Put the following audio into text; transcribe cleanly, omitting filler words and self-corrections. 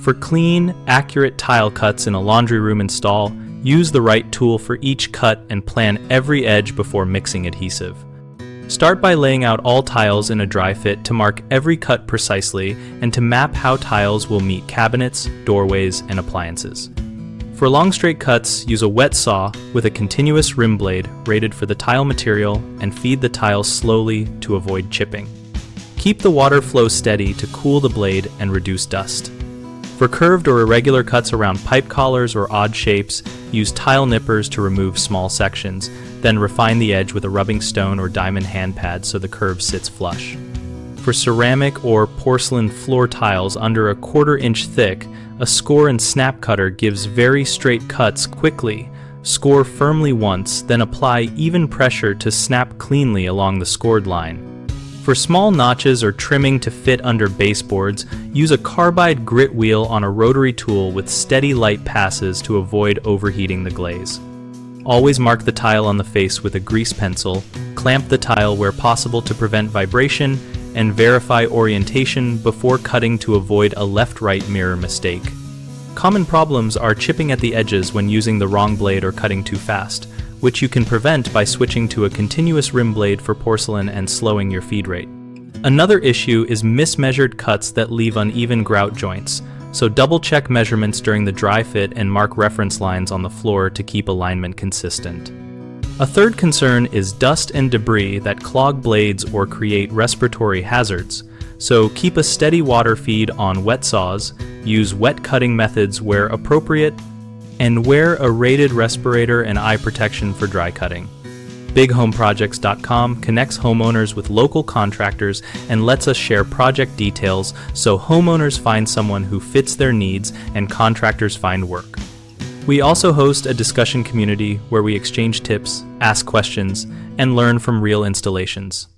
For clean, accurate tile cuts in a laundry room install, use the right tool for each cut and plan every edge before mixing adhesive. Start by laying out all tiles in a dry fit to mark every cut precisely and to map how tiles will meet cabinets, doorways, and appliances. For long straight cuts, use a wet saw with a continuous rim blade rated for the tile material and feed the tiles slowly to avoid chipping. Keep the water flow steady to cool the blade and reduce dust. For curved or irregular cuts around pipe collars or odd shapes, use tile nippers to remove small sections, then refine the edge with a rubbing stone or diamond hand pad so the curve sits flush. For ceramic or porcelain floor tiles under a 1/4 inch thick, a score and snap cutter gives very straight cuts quickly. Score firmly once, then apply even pressure to snap cleanly along the scored line. For small notches or trimming to fit under baseboards, use a carbide grit wheel on a rotary tool with steady light passes to avoid overheating the glaze. Always mark the tile on the face with a grease pencil, clamp the tile where possible to prevent vibration, and verify orientation before cutting to avoid a left-right mirror mistake. Common problems are chipping at the edges when using the wrong blade or cutting too fast, which you can prevent by switching to a continuous rim blade for porcelain and slowing your feed rate. Another issue is mismeasured cuts that leave uneven grout joints, so double-check measurements during the dry fit and mark reference lines on the floor to keep alignment consistent. A third concern is dust and debris that clog blades or create respiratory hazards, so keep a steady water feed on wet saws, use wet cutting methods where appropriate, and wear a rated respirator and eye protection for dry cutting. BigHomeProjects.com connects homeowners with local contractors and lets us share project details so homeowners find someone who fits their needs and contractors find work. We also host a discussion community where we exchange tips, ask questions, and learn from real installations.